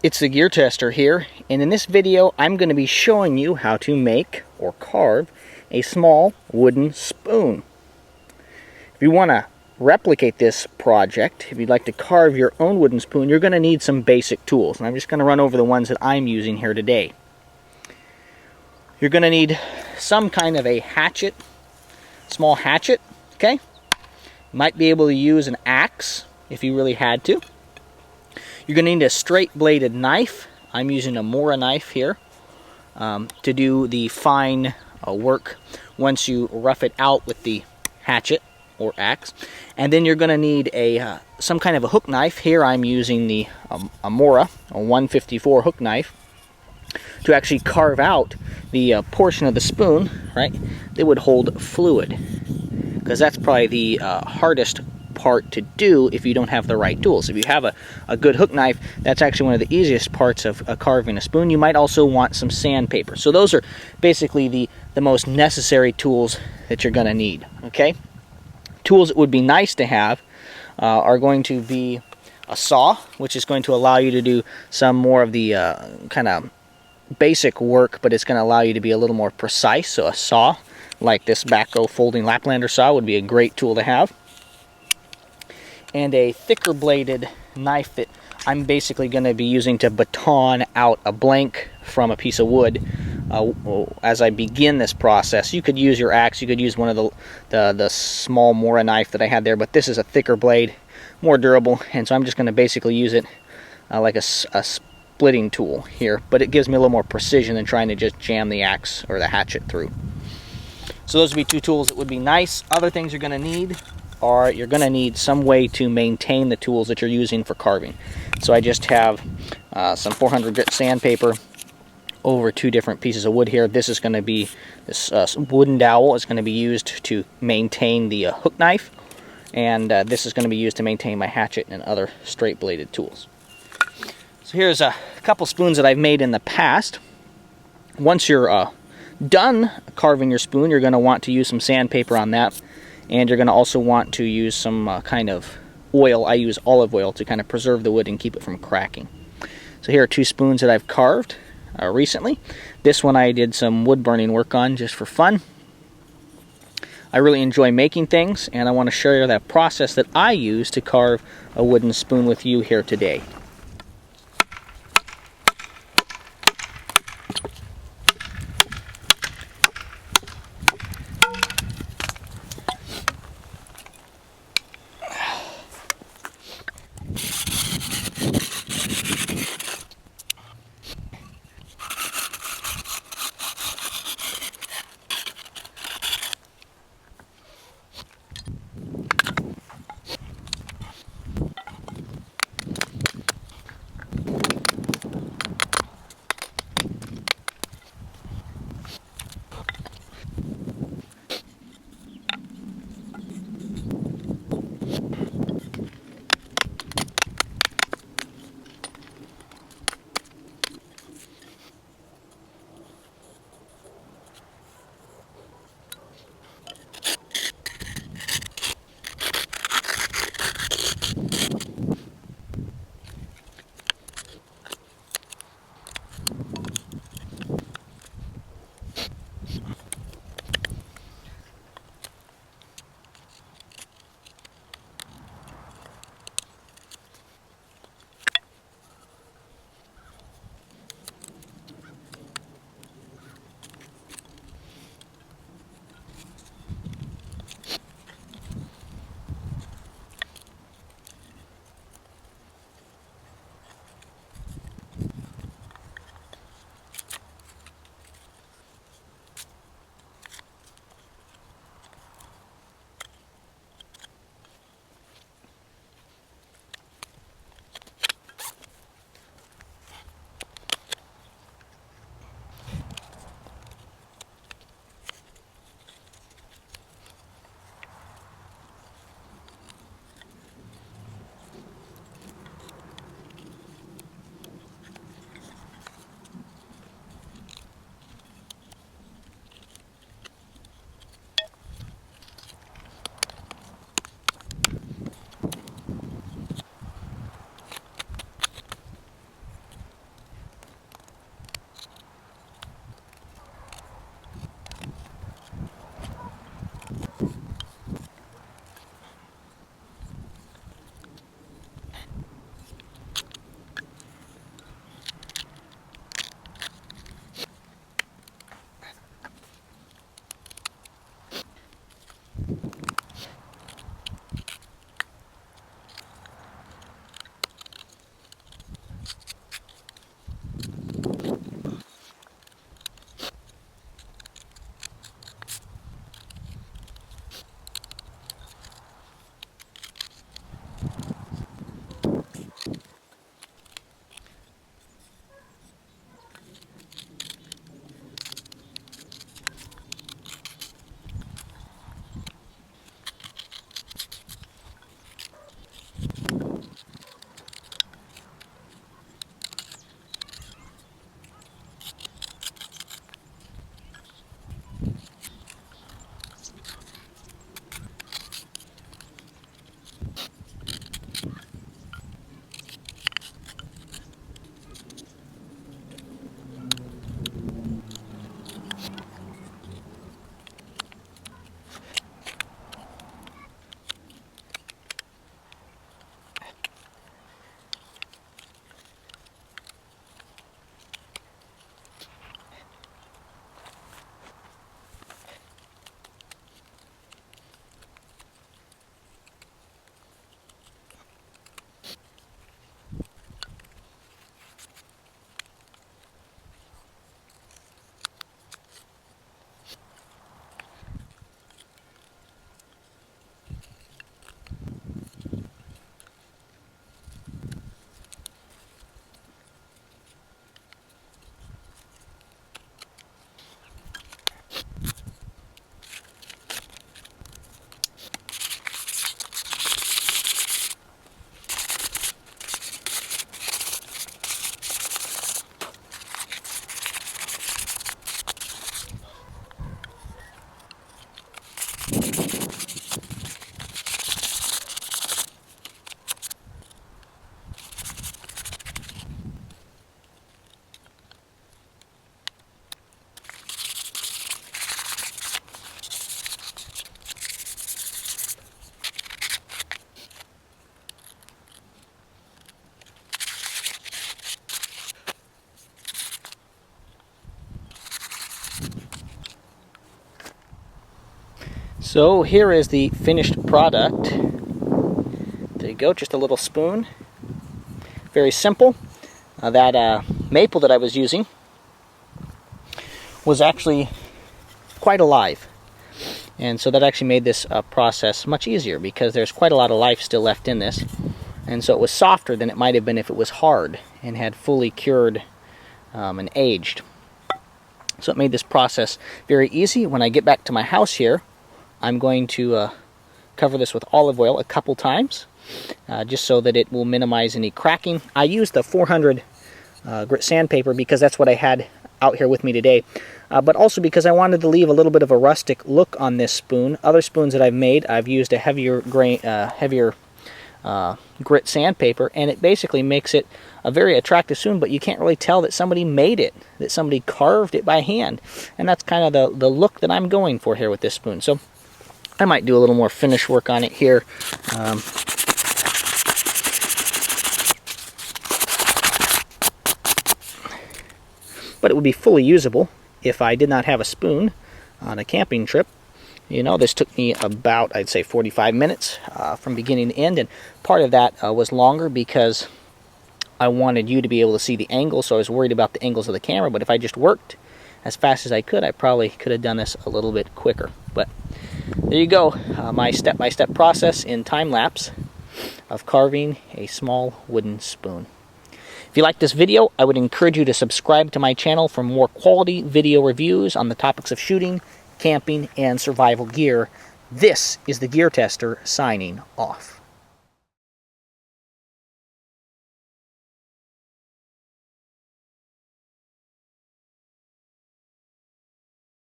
It's the Gear Tester here, and in this video I'm going to be showing you how to make or carve a small wooden spoon. If you want to replicate this project, if you'd like to carve your own wooden spoon, you're going to need some basic tools, and I'm just going to run over the ones that I'm using here today. You're going to need some kind of a hatchet, small hatchet, okay? You might be able to use an axe if you really had to. You're going to need a straight bladed knife. I'm using a Mora knife here to do the fine work once you rough it out with the hatchet or axe. And then you're going to need a some kind of a hook knife. Here I'm using the a Mora, a 154 hook knife, to actually carve out the portion of the spoon, right, that would hold fluid. Because that's probably the hardest part to do if you don't have the right tools. If you have a good hook knife, that's actually one of the easiest parts of carving a spoon. You might also want some sandpaper. So those are basically the most necessary tools that you're going to need. Okay, tools that would be nice to have are going to be a saw, which is going to allow you to do some more of the kind of basic work, but it's going to allow you to be a little more precise. So a saw like this backhoe folding Laplander saw would be a great tool to have. And a thicker bladed knife that I'm basically going to be using to baton out a blank from a piece of wood as I begin this process. You could use your axe, you could use one of the small Mora knife that I had there, but this is a thicker blade, more durable, and so I'm just going to basically use it like a splitting tool here, but it gives me a little more precision than trying to just jam the axe or the hatchet through. So those would be two tools that would be nice. Other things you're going to need are you're going to need some way to maintain the tools that you're using for carving. So I just have some 400 grit sandpaper over two different pieces of wood here. This is going to be, this wooden dowel is going to be used to maintain the hook knife, and this is going to be used to maintain my hatchet and other straight bladed tools. So here's a couple spoons that I've made in the past. Once you're done carving your spoon, you're going to want to use some sandpaper on that. And you're going to also want to use some kind of oil. I use olive oil to kind of preserve the wood and keep it from cracking. So here are two spoons that I've carved recently. This one I did some wood burning work on just for fun. I really enjoy making things, and I want to share that process that I use to carve a wooden spoon with you here today. So here is the finished product. There you go, just a little spoon. Very simple. That maple that I was using was actually quite alive. And so that actually made this process much easier because there's quite a lot of life still left in this. And so it was softer than it might have been if it was hard and had fully cured and aged. So it made this process very easy. When I get back to my house here, I'm going to cover this with olive oil a couple times, just so that it will minimize any cracking. I used the 400 grit sandpaper because that's what I had out here with me today, but also because I wanted to leave a little bit of a rustic look on this spoon. Other spoons that I've made, I've used a heavier grit sandpaper, and it basically makes it a very attractive spoon, but you can't really tell that somebody made it, that somebody carved it by hand. And that's kind of the look that I'm going for here with this spoon. So I might do a little more finish work on it here. But it would be fully usable if I did not have a spoon on a camping trip. You know, this took me about, I'd say, 45 minutes from beginning to end, and part of that was longer because I wanted you to be able to see the angle, so I was worried about the angles of the camera. But if I just worked as fast as I could, I probably could have done this a little bit quicker. But there you go, my step-by-step process in time-lapse of carving a small wooden spoon. If you like this video, I would encourage you to subscribe to my channel for more quality video reviews on the topics of shooting, camping, and survival gear. This is the Gear Tester signing off.